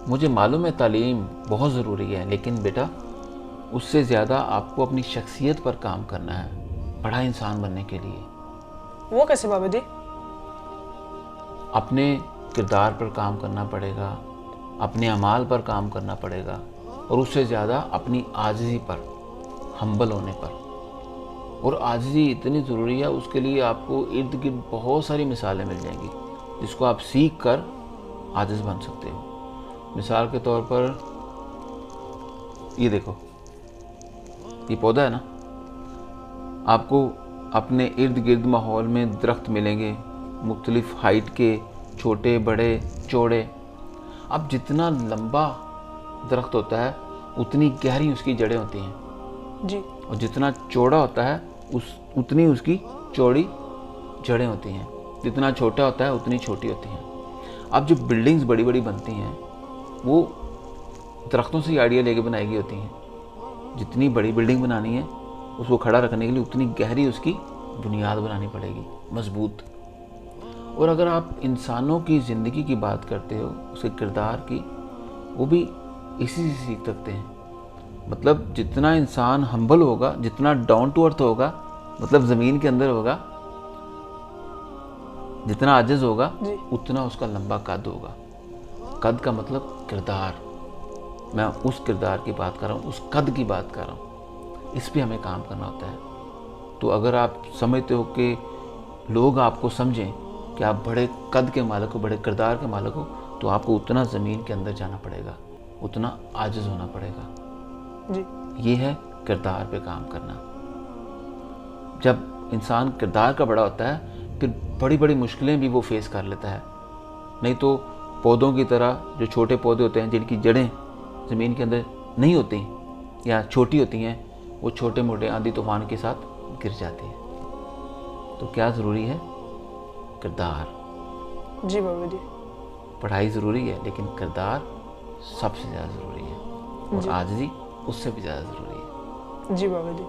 मुझे मालूम है तालीम बहुत ज़रूरी है, लेकिन बेटा उससे ज़्यादा आपको अपनी शख्सियत पर काम करना है बड़ा इंसान बनने के लिए। वो कैसे बाबा जी? अपने किरदार पर काम करना पड़ेगा, अपने अमाल पर काम करना पड़ेगा, और उससे ज़्यादा अपनी आजिज़ी पर, हम्बल होने पर। और आजिज़ी इतनी ज़रूरी है, उसके लिए आपको इर्द गिर्द बहुत सारी मिसालें मिल जाएंगी जिसको आप सीख कर आजिज़ बन सकते हो। मिसाल के तौर पर ये देखो, ये पौधा है ना, आपको अपने इर्द गिर्द माहौल में दरख्त मिलेंगे मुख्तलिफ़ हाइट के, छोटे बड़े चौड़े। अब जितना लंबा दरख्त होता है उतनी गहरी उसकी जड़ें होती हैं जी। और जितना चौड़ा होता है उतनी उसकी चौड़ी जड़ें होती हैं। जितना छोटा होता है उतनी छोटी होती हैं। अब जो बिल्डिंग्स बड़ी बड़ी बनती हैं वो दरख्तों से आइडिया लेके बनाई गई होती हैं। जितनी बड़ी बिल्डिंग बनानी है उसको खड़ा रखने के लिए उतनी गहरी उसकी बुनियाद बनानी पड़ेगी, मजबूत। और अगर आप इंसानों की ज़िंदगी की बात करते हो, उसके किरदार की, वो भी इसी से सीख सकते हैं। मतलब जितना इंसान हम्बल होगा, जितना डाउन टू अर्थ होगा, मतलब ज़मीन के अंदर होगा, जितना आजिज़ होगा जी। उतना उसका लंबा कद होगा। कद का मतलब किरदार। मैं उस किरदार की बात कर रहा हूँ, उस कद की बात कर रहा हूँ। इस पे हमें काम करना होता है। तो अगर आप समझते हो कि लोग आपको समझें कि आप बड़े कद के मालिक हो, बड़े किरदार के मालिक हो, तो आपको उतना ज़मीन के अंदर जाना पड़ेगा, उतना आजिज़ होना पड़ेगा। जी। ये है किरदार पे काम करना। जब इंसान किरदार का बड़ा होता है फिर बड़ी बड़ी मुश्किलें भी वो फेस कर लेता है। नहीं तो पौधों की तरह जो छोटे पौधे होते हैं जिनकी जड़ें ज़मीन के अंदर नहीं होती या छोटी होती हैं, वो छोटे मोटे आंधी तूफान के साथ गिर जाती हैं। तो क्या ज़रूरी है? किरदार। जी बाबा जी। पढ़ाई ज़रूरी है लेकिन किरदार सबसे ज़्यादा ज़रूरी है, और जी। आजिज़ी उससे भी ज़्यादा ज़रूरी है। जी बाबा जी।